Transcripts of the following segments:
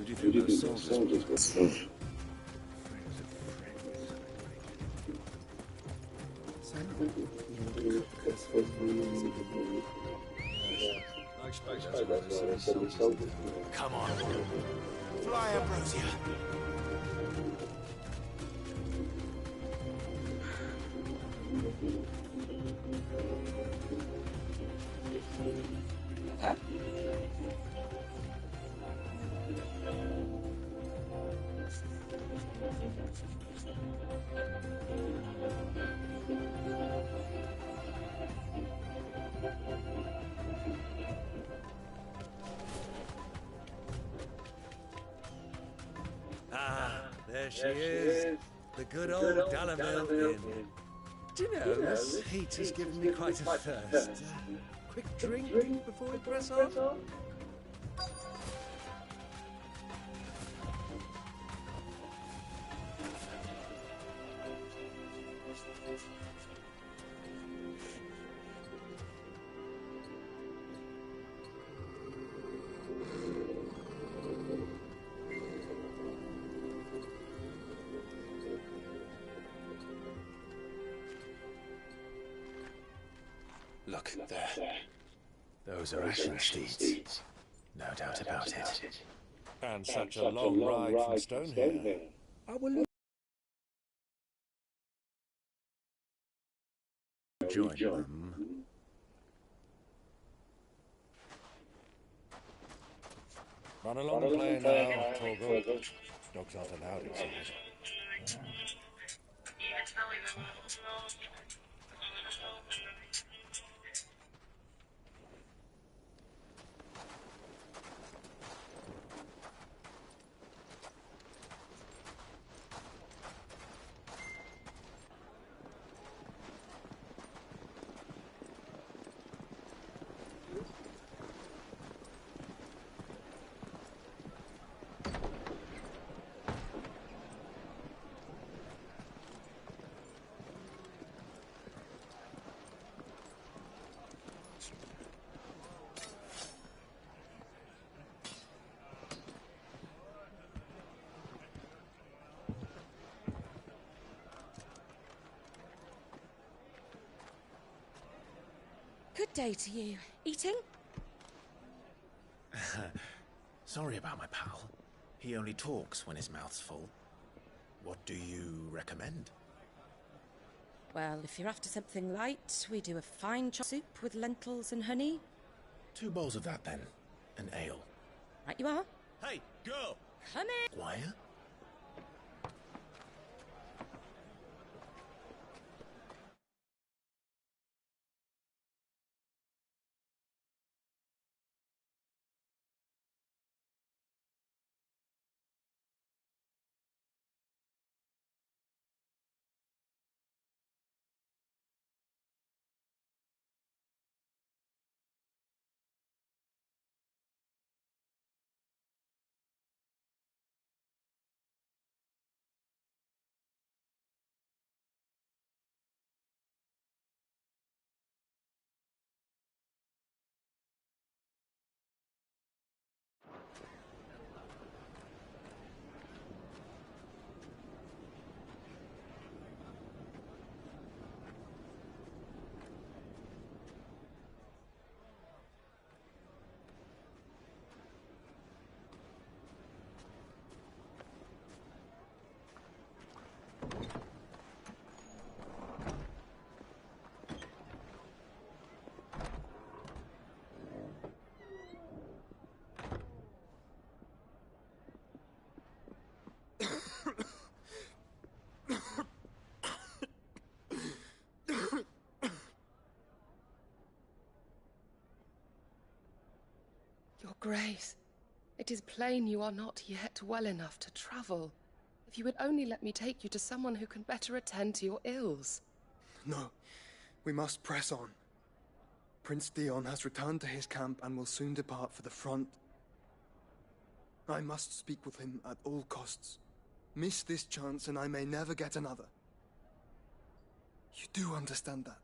Who do you think those soldiers were? I suppose that's why there's so many soldiers. Come on. Fly, Ambrosia. There she is, the good old Dalamil Inn. Do you know, this heat has given me quite a thirst. Quick drink before we press on? Look, there. Those are Ashen steeds. No doubt about it. And such a long ride from Stonehill. I will join them. Run along and play now, Torgal. Dogs aren't allowed inside. Good day to you. Eating? Sorry about my pal. He only talks when his mouth's full. What do you recommend? Well, if you're after something light, we do a fine chop soup with lentils and honey. 2 bowls of that, then. An ale. Right you are. Hey, girl! Come in! Squire? Grace, it is plain you are not yet well enough to travel. If you would only let me take you to someone who can better attend to your ills. No, we must press on. Prince Theon has returned to his camp and will soon depart for the front. I must speak with him at all costs. Miss this chance and I may never get another. You do understand that?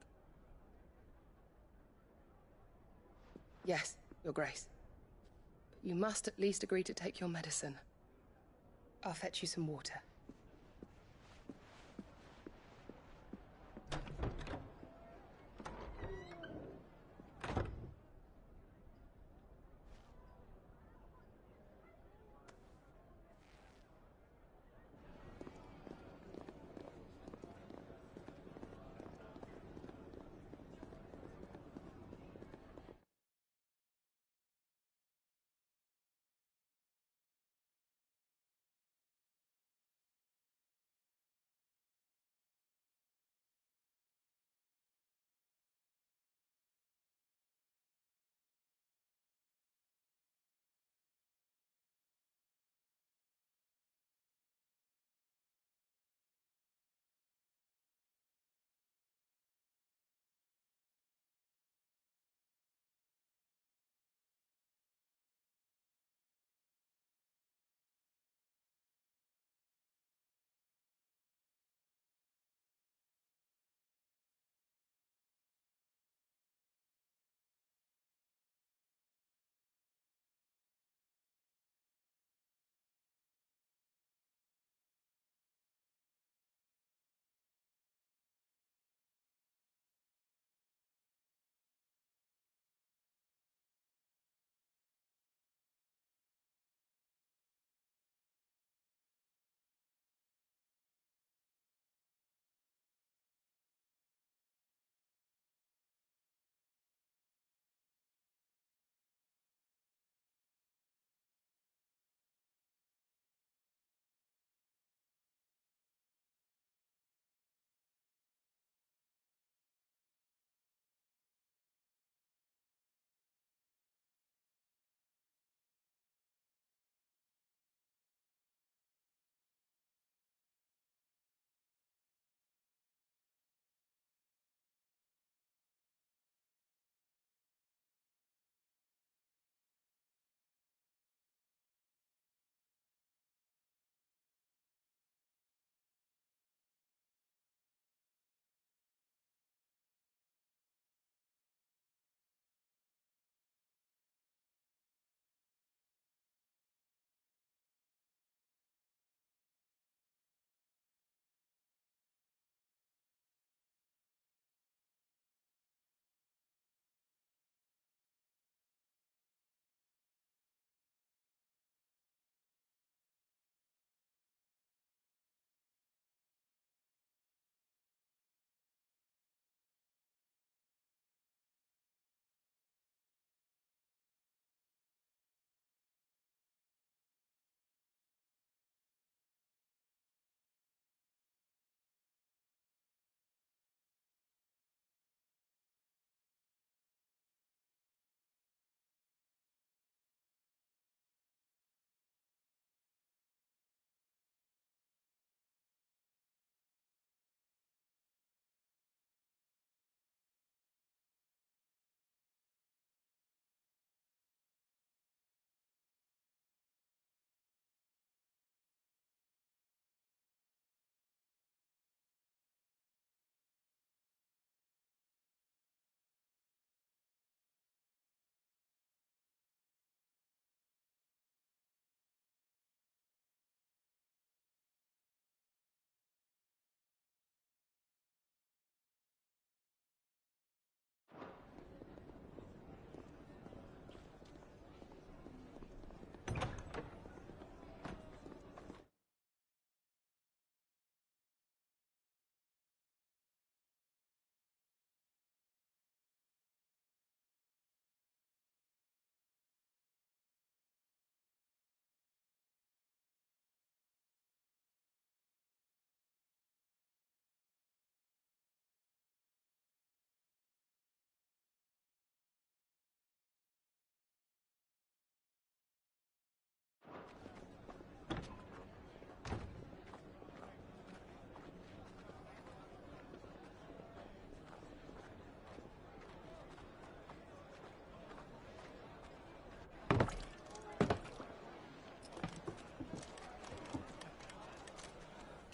Yes, Your Grace. But you must at least agree to take your medicine. I'll fetch you some water.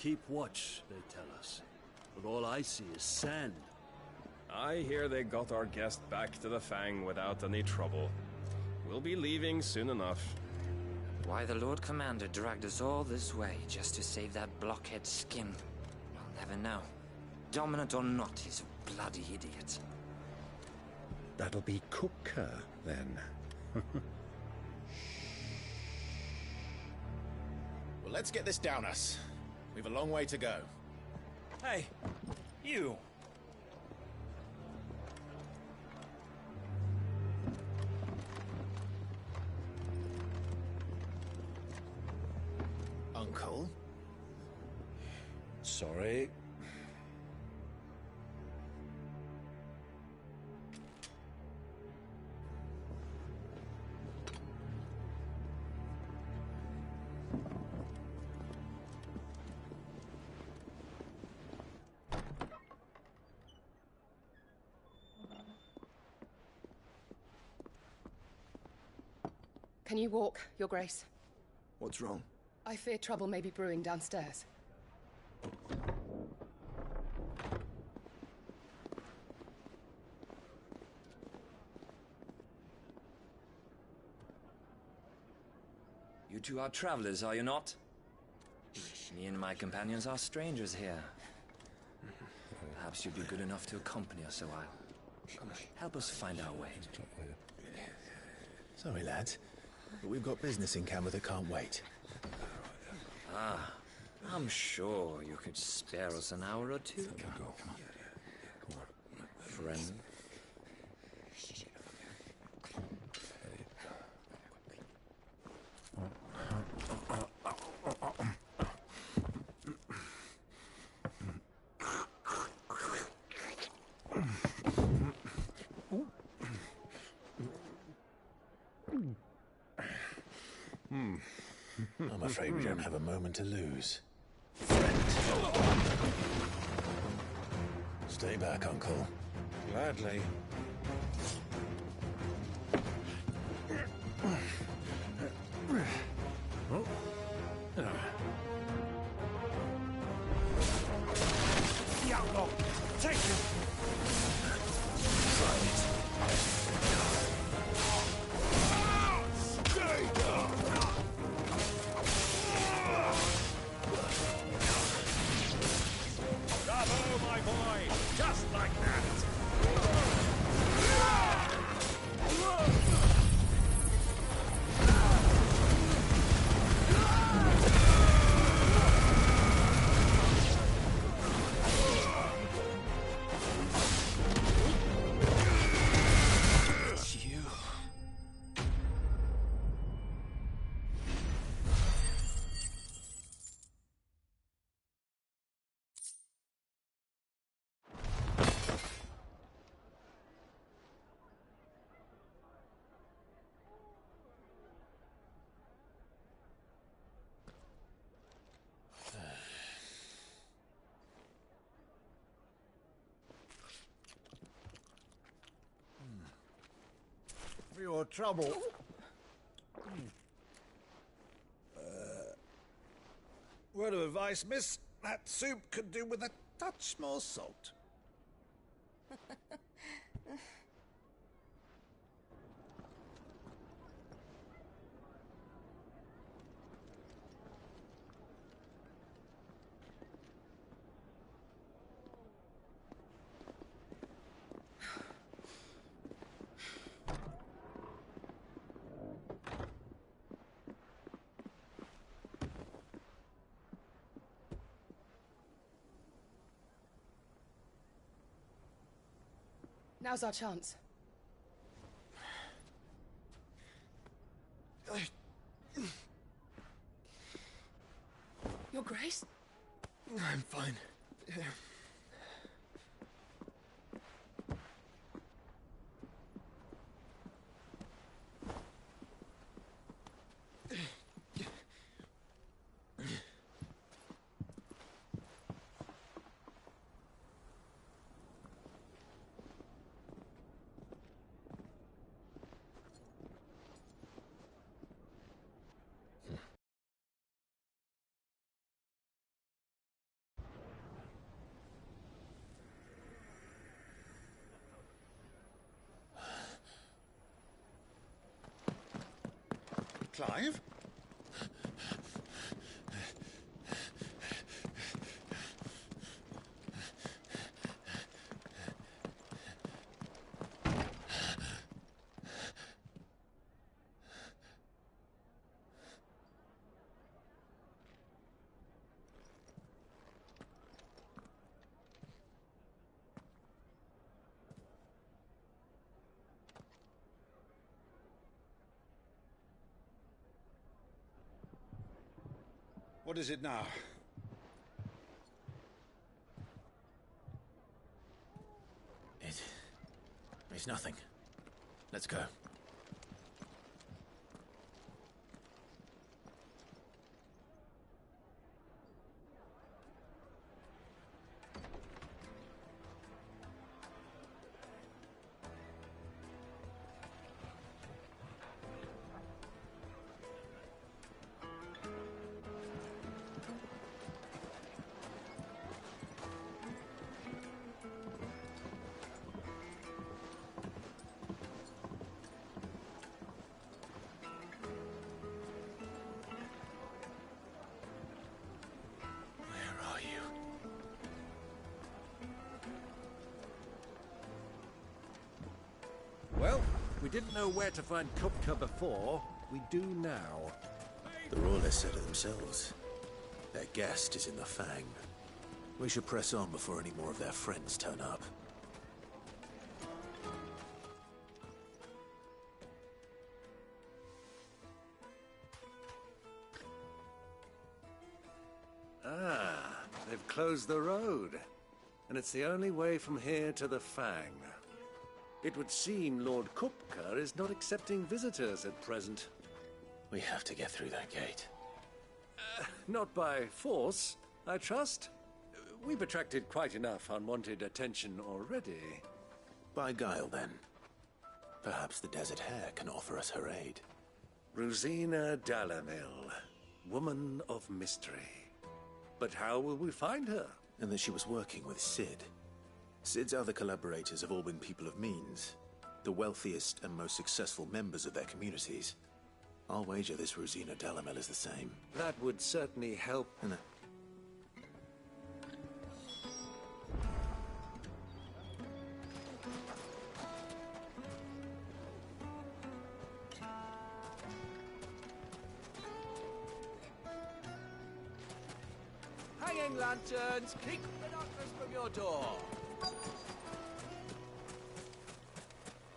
keep watch, they tell us. But all I see is sand. I hear they got our guest back to the Fang without any trouble. We'll be leaving soon enough. Why the Lord Commander dragged us all this way just to save that blockhead skin, I'll never know. Dominant or not, he's a bloody idiot. That'll be Cooker, then. Well, let's get this down us. We've a long way to go. Hey, you! Uncle? Sorry. Can you walk, Your Grace? What's wrong? I fear trouble may be brewing downstairs. You two are travelers, are you not? Me and my companions are strangers here. Perhaps you'd be good enough to accompany us a while. Help us find our way. Sorry, lads, but we've got business in camera that can't wait. Ah, I'm sure you could spare us an hour or two. Friend. I'm afraid we don't have a moment to lose. Friend. Stay back, Uncle. Gladly. The outlaw! Take him! Bravo, my boy! Just like that! It's you. For your trouble. Word of advice, miss. That soup could do with a touch more salt. Now's our chance. Your Grace? I'm fine. Clive? What is it now? It's nothing. Let's go. Well, we didn't know where to find Kupka before. We do now. The Royalists said it themselves. Their guest is in the Fang. We should press on before any more of their friends turn up. Ah, they've closed the road. And it's the only way from here to the Fang. It would seem Lord Kupka is not accepting visitors at present. We have to get through that gate. Not by force, I trust. We've attracted quite enough unwanted attention already. By guile, then. Perhaps the Desert Hare can offer us her aid. Rosina Dalamil, woman of mystery. But how will we find her? And that she was working with Cid. Cid's other collaborators have all been people of means, the wealthiest and most successful members of their communities. I'll wager this Rosina Dalamel is the same. That would certainly help. And Hanging lanterns, keep the darkness from your door.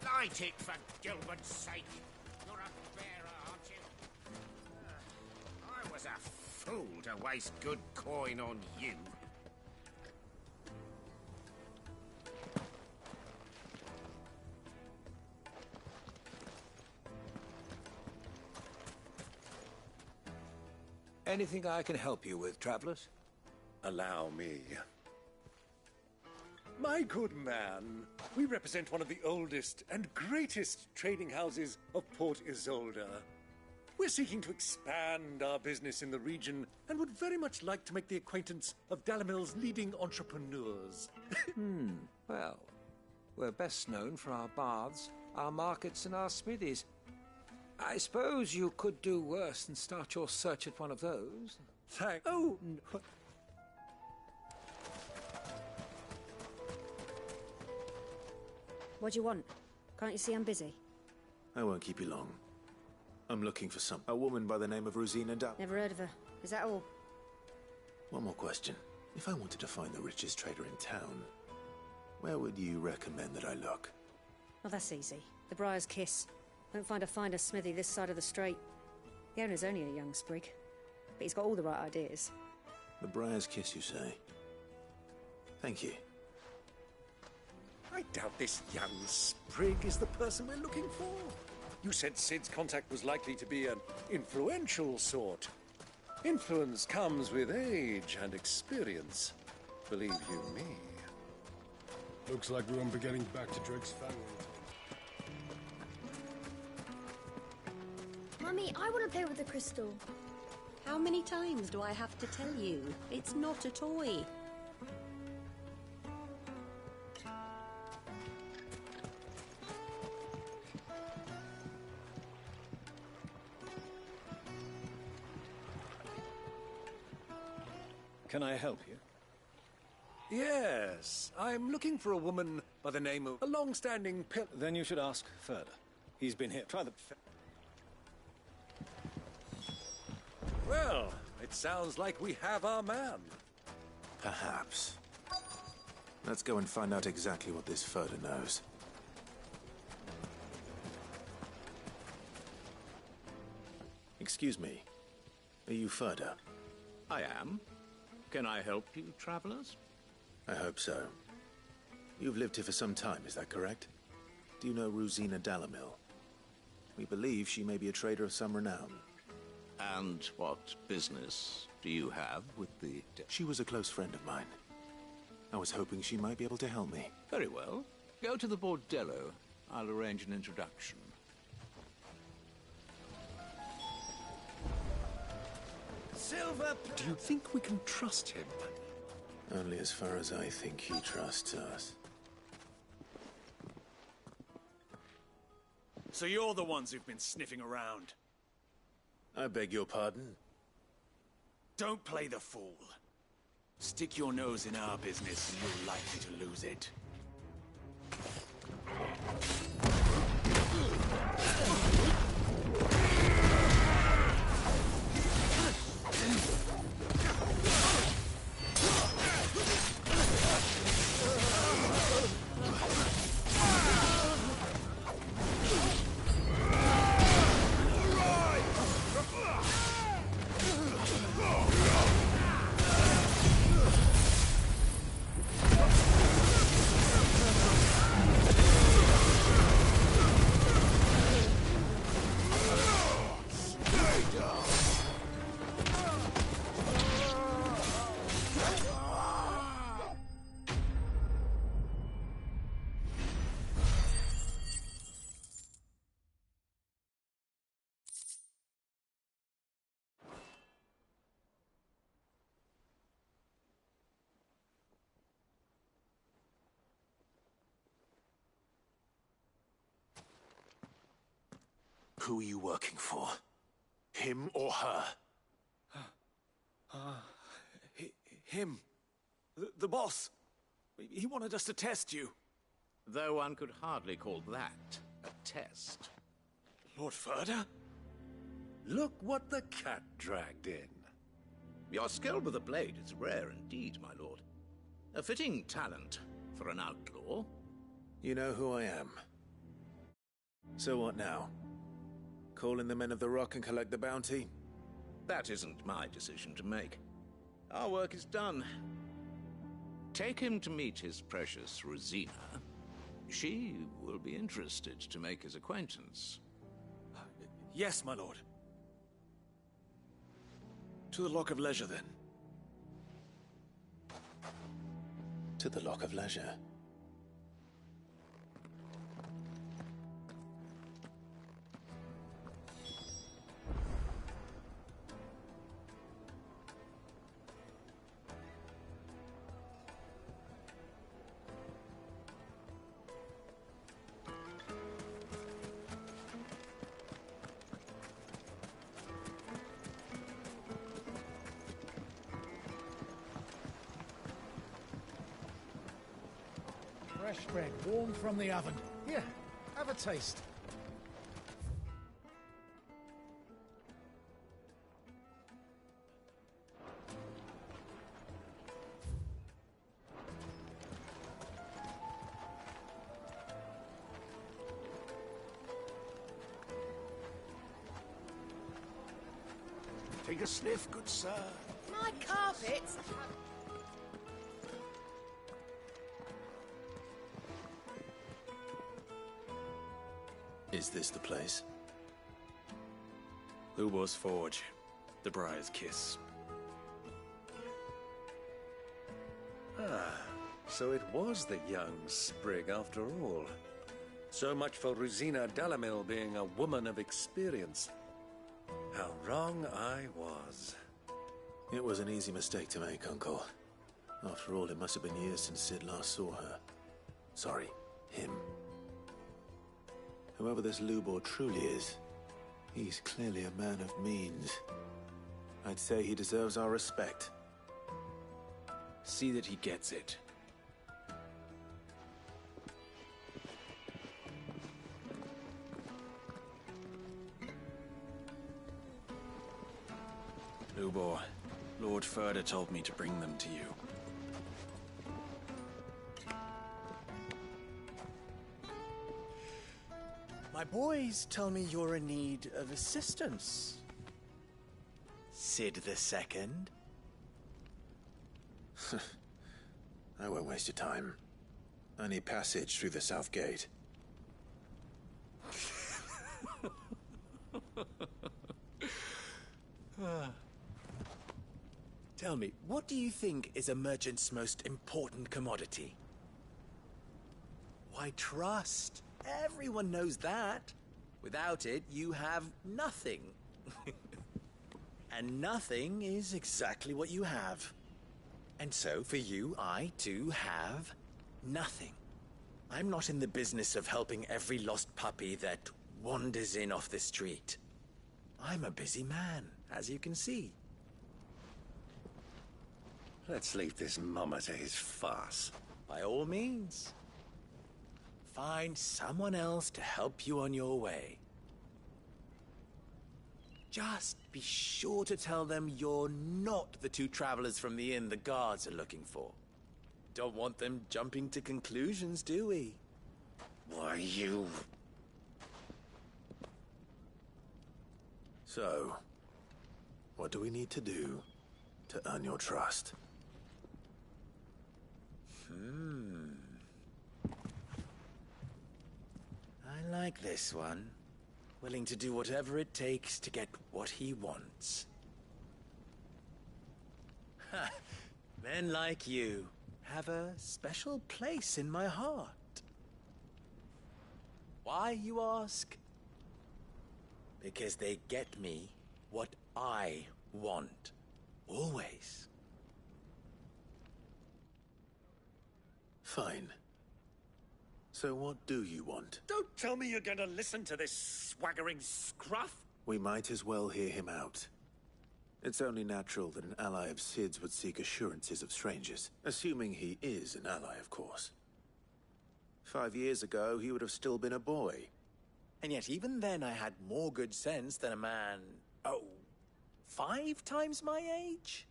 Light it, for Gilbert's sake. You're a bearer, aren't you? I was a fool to waste good coin on you. Anything I can help you with, travelers? Allow me. My good man, we represent one of the oldest and greatest trading houses of Port Isolde. We're seeking to expand our business in the region and would very much like to make the acquaintance of Dalamil's leading entrepreneurs. Well, we're best known for our baths, our markets, and our smithies. I suppose you could do worse than start your search at one of those. Oh, What do you want? Can't you see I'm busy? I won't keep you long. I'm looking for a woman by the name of Rosina Never heard of her. Is that all? One more question. If I wanted to find the richest trader in town, where would you recommend that I look? Well, that's easy. The Briar's Kiss. Won't find a finer smithy this side of the strait. The owner's only a young sprig, but he's got all the right ideas. The Briar's Kiss, you say? Thank you. I doubt this young sprig is the person we're looking for. You said Cid's contact was likely to be an influential sort. Influence comes with age and experience. Believe you me. Looks like we won't be getting back to Drake's family. Mummy, I want to play with the crystal. How many times do I have to tell you? It's not a toy. Can I help you? Yes, I'm looking for a woman by the name of a long-standing pill. Then you should ask further. He's been here. Try the... Well, it sounds like we have our man. Perhaps. Let's go and find out exactly what this Furder knows. Excuse me. Are you Furder? I am. Can I help you, travelers? I hope so. You've lived here for some time, is that correct? Do you know Rosina Dalamil? We believe she may be a trader of some renown. And what business do you have with the... She was a close friend of mine. I was hoping she might be able to help me. Very well. Go to the bordello. I'll arrange an introduction. Silver, do you think we can trust him? Only as far as I think he trusts us. So you're the ones who've been sniffing around? I beg your pardon? Don't play the fool. Stick your nose in our business and you're likely to lose it. Who are you working for? Him or her? Him. The boss. He wanted us to test you. Though one could hardly call that a test. Lord Furder? Look what the cat dragged in. Your skill with a blade is rare indeed, my lord. A fitting talent for an outlaw. You know who I am. So what now? Call in the men of the Rock and collect the bounty? That isn't my decision to make. Our work is done. Take him to meet his precious Rosina. She will be interested to make his acquaintance. Yes, my lord. To the Lock of Leisure, then. To the Lock of Leisure. Fresh bread, warm from the oven. Here, have a taste. Take a sniff, good sir. My carpets. Is this the place? Lubo's Forge. The Briar's Kiss. So it was the young sprig after all. So much for Rosina Dalamil being a woman of experience. How wrong I was. It was an easy mistake to make, Uncle. After all, it must have been years since Sid last saw her. Sorry, him. Whoever this Lubor truly is, he's clearly a man of means. I'd say he deserves our respect. See that he gets it. Lubor, Lord Furder told me to bring them to you. My boys tell me you're in need of assistance. Sid the Second? I won't waste your time. I need passage through the south gate. Tell me, what do you think is a merchant's most important commodity? Why, trust. Everyone knows that. Without it, you have nothing. And nothing is exactly what you have. And so, for you, I, too, have nothing. I'm not in the business of helping every lost puppy that wanders in off the street. I'm a busy man, as you can see. Let's leave this mummer to his farce. By all means. Find someone else to help you on your way. Just be sure to tell them you're not the two travelers from the inn the guards are looking for. Don't want them jumping to conclusions, do we? Why, you... So, what do we need to do to earn your trust? I like this one. Willing to do whatever it takes to get what he wants. Ha! Men like you have a special place in my heart. Why, you ask? Because they get me what I want. Always. Fine. So what do you want? Don't tell me you're going to listen to this swaggering scruff! We might as well hear him out. It's only natural that an ally of Sid's would seek assurances of strangers. Assuming he is an ally, of course. 5 years ago, he would have still been a boy. And yet even then I had more good sense than a man, 5 times my age?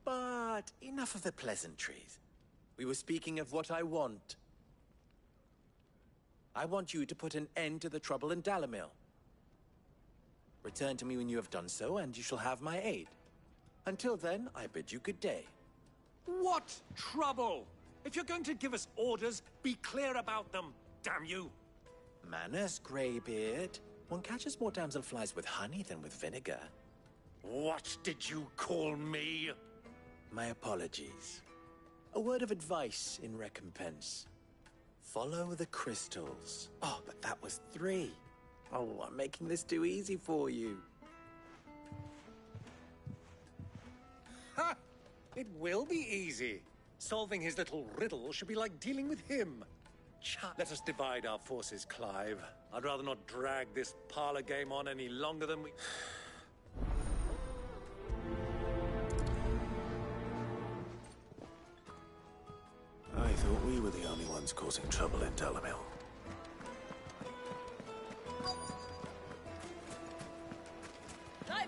But enough of the pleasantries. We were speaking of what I want. I want you to put an end to the trouble in Dalamil. Return to me when you have done so, and you shall have my aid. Until then, I bid you good day. What trouble? If you're going to give us orders, be clear about them, damn you! Manners, Greybeard. One catches more damselflies with honey than with vinegar. What did you call me? My apologies. A word of advice in recompense. Follow the crystals. Oh, but that was 3. Oh, I'm making this too easy for you. Ha! It will be easy. Solving his little riddle should be like dealing with him. Let us divide our forces, Clive. I'd rather not drag this parlor game on any longer than we... I thought we were the only ones causing trouble in Dalamil.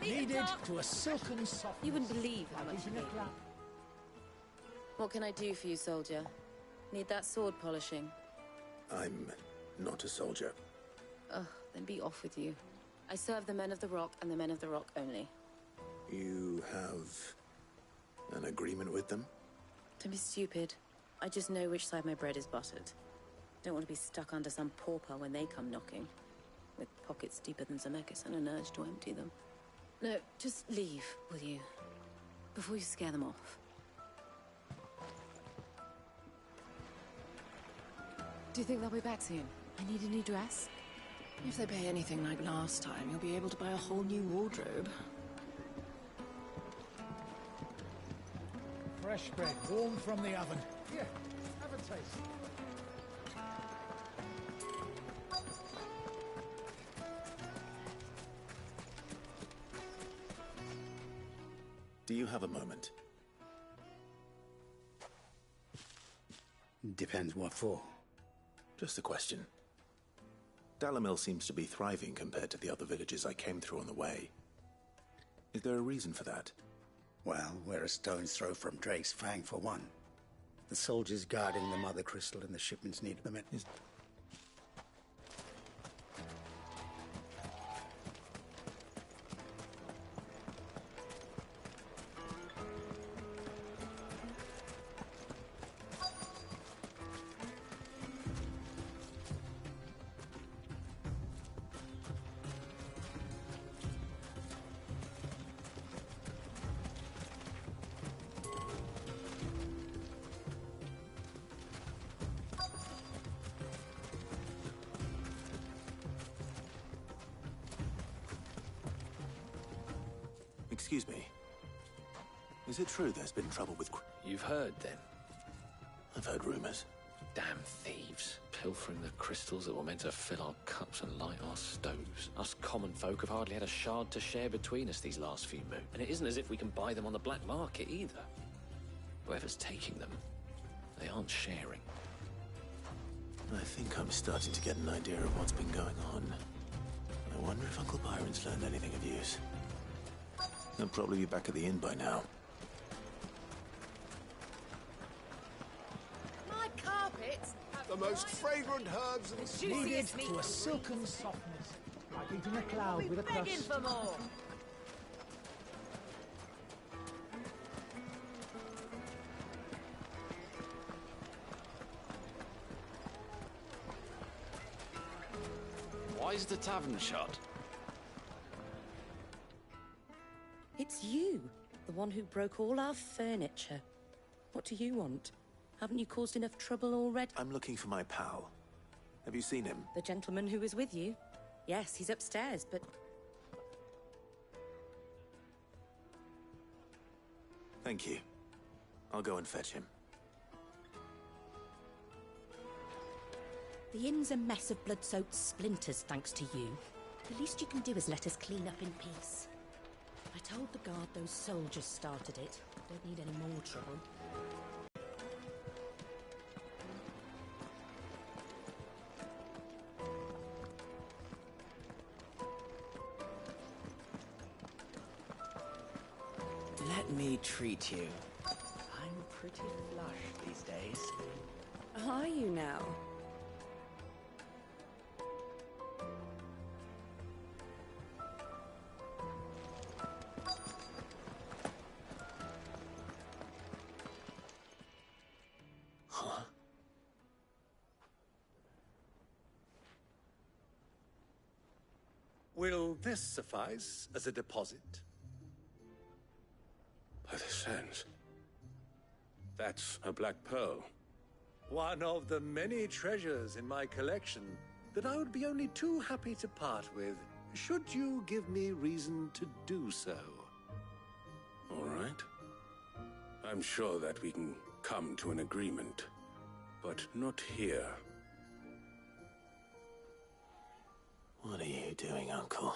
Needed to a silken soft. You wouldn't believe how much you need. What can I do for you, soldier? Need that sword polishing? I'm not a soldier. Ugh, then be off with you. I serve the men of the Rock and the men of the Rock only. You have an agreement with them? Don't be stupid. I just know which side my bread is buttered. Don't want to be stuck under some pauper when they come knocking. With pockets deeper than Zemeckis and an urge to empty them. No, just leave, will you? Before you scare them off. Do you think they'll be back soon? I need a new dress. If they pay anything like last time, you'll be able to buy a whole new wardrobe. Fresh bread, warm from the oven. Here, have a taste. Do you have a moment? Depends what for. Just a question. Dalamil seems to be thriving compared to the other villages I came through on the way. Is there a reason for that? Well, we're a stone's throw from Drake's Fang, for one. The soldiers guarding the Mother Crystal and the shipments needed them. Excuse me. Is it true there's been trouble with... You've heard, then? I've heard rumors. Damn thieves. Pilfering the crystals that were meant to fill our cups and light our stoves. Us common folk have hardly had a shard to share between us these last few moons. And it isn't as if we can buy them on the black market, either. Whoever's taking them, they aren't sharing. I think I'm starting to get an idea of what's been going on. I wonder if Uncle Byron's learned anything of use. They'll probably be back at the inn by now. My carpets have The most fragrant herbs and Needed to a silken softness, like eating a cloud with a crust. begging for more. Why is the tavern shut? It's you, the one who broke all our furniture. What do you want? Haven't you caused enough trouble already? I'm looking for my pal. Have you seen him? The gentleman who was with you? Yes, he's upstairs, but... Thank you. I'll go and fetch him. The inn's a mess of blood-soaked splinters, thanks to you. The least you can do is let us clean up in peace. I told the guard those soldiers started it. Don't need any more trouble. Let me treat you. I'm pretty flush these days. Are you now? Will this suffice as a deposit? By the sands. That's a black pearl. One of the many treasures in my collection that I would be only too happy to part with, should you give me reason to do so. All right. I'm sure that we can come to an agreement, but not here. What are you doing, Uncle?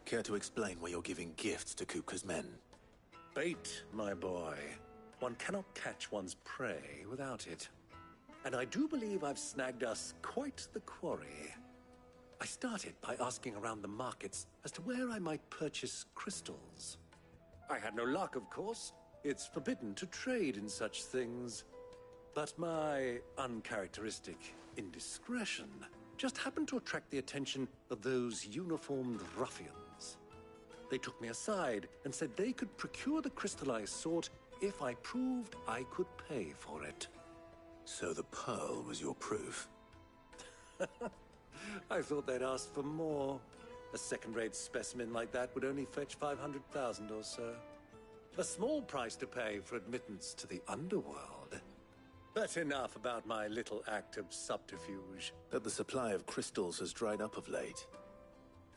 Care to explain why you're giving gifts to Kupka's men? Bait, my boy. One cannot catch one's prey without it. And I do believe I've snagged us quite the quarry. I started by asking around the markets as to where I might purchase crystals. I had no luck, of course. It's forbidden to trade in such things. But my uncharacteristic indiscretion just happened to attract the attention of those uniformed ruffians. They took me aside and said they could procure the crystal I sought if I proved I could pay for it. So the pearl was your proof? I thought they'd ask for more. A second-rate specimen like that would only fetch 500,000 or so. A small price to pay for admittance to the underworld. But enough about my little act of subterfuge. That the supply of crystals has dried up of late.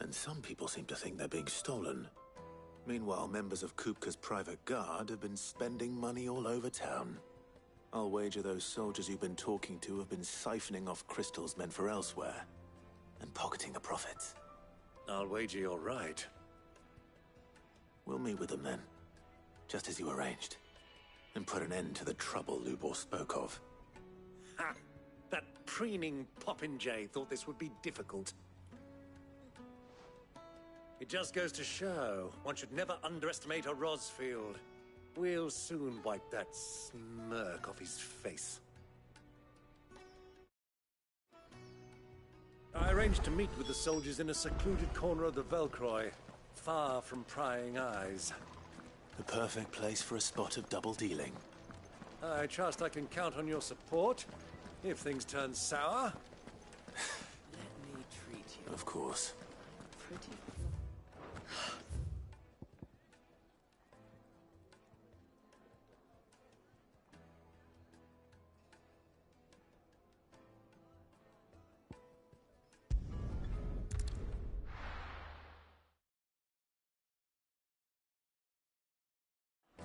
And some people seem to think they're being stolen. Meanwhile, members of Kupka's private guard have been spending money all over town. I'll wager those soldiers you've been talking to have been siphoning off crystals meant for elsewhere, and pocketing the profits. I'll wager you're right. We'll meet with them then, just as you arranged, and put an end to the trouble Lubor spoke of. Ha! That preening popinjay thought this would be difficult. It just goes to show, one should never underestimate a Rosfield. We'll soon wipe that smirk off his face. I arranged to meet with the soldiers in a secluded corner of the Velcroy, far from prying eyes. The perfect place for a spot of double dealing. I trust I can count on your support, if things turn sour. Let me treat you. Of course. Pretty.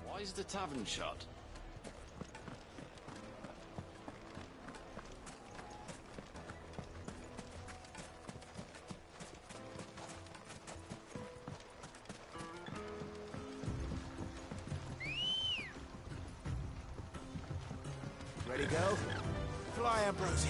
Why is the tavern shut? Ready, go? Fly, Ambrosia.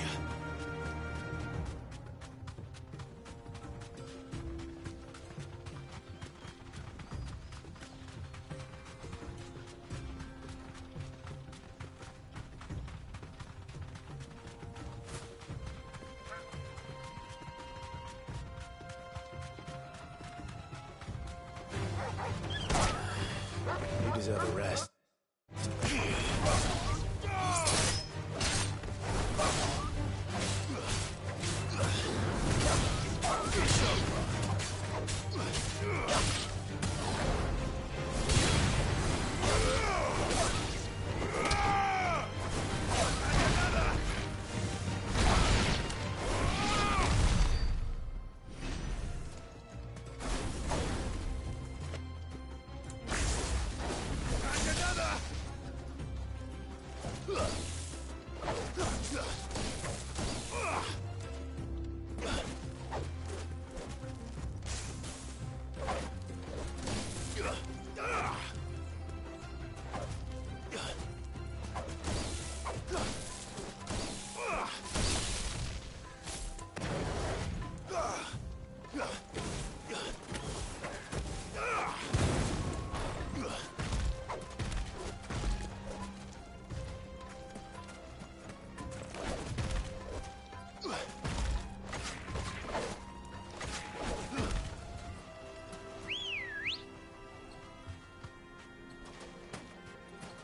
You deserve a rest.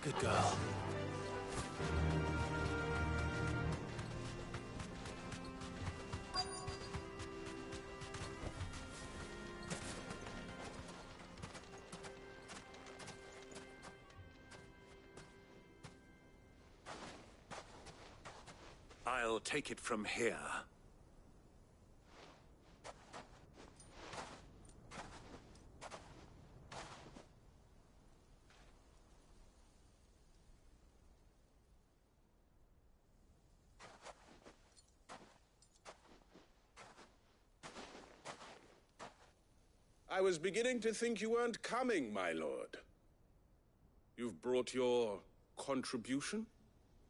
Good girl. I'll take it from here. I was beginning to think you weren't coming, my lord. You've brought your contribution?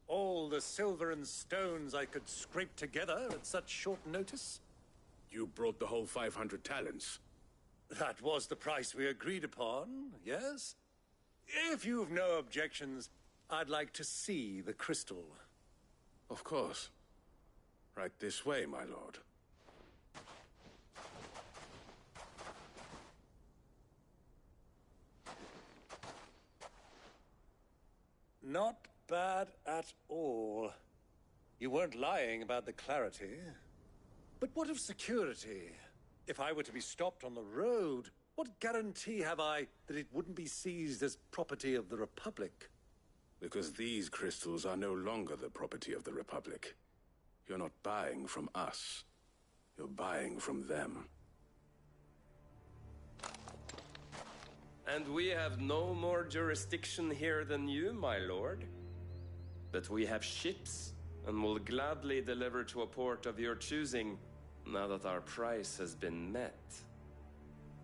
All the silver and stones I could scrape together at such short notice? You brought the whole 500 talents. That was the price we agreed upon, yes? If you've no objections, I'd like to see the crystal. Of course. Right this way, my lord. Not bad at all. You weren't lying about the clarity. But what of security? If I were to be stopped on the road, What guarantee have I that it wouldn't be seized as property of the Republic? Because these crystals are no longer the property of the Republic. You're not buying from us. You're buying from them. And we have no more jurisdiction here than you, my lord. But we have ships, and will gladly deliver to a port of your choosing, now that our price has been met.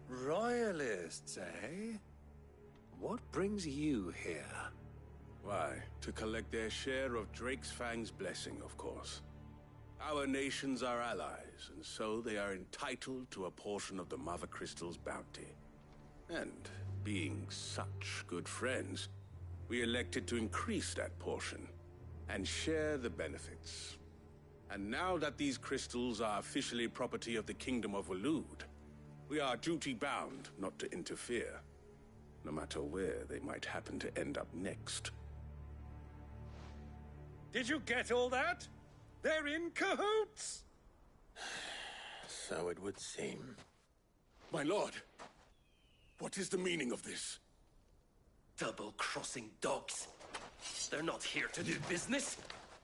Royalists, eh? What brings you here? Why, to collect their share of Drake's Fang's blessing, of course. Our nations are allies, and so they are entitled to a portion of the Mother Crystal's bounty. And, being such good friends, we elected to increase that portion and share the benefits. And now that these crystals are officially property of the Kingdom of Waloed, we are duty-bound not to interfere, no matter where they might happen to end up next. Did you get all that? They're in cahoots! So it would seem. My lord, what is the meaning of this? Double-crossing dogs. They're not here to do business.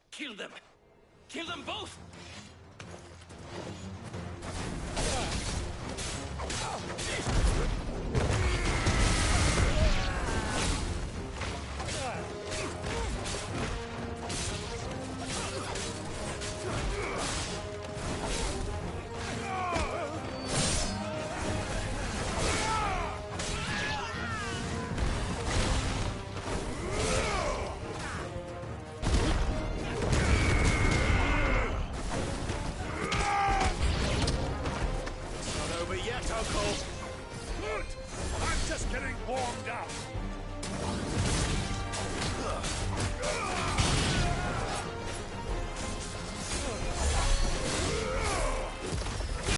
Kill them! Kill them both! I'm just getting warmed up.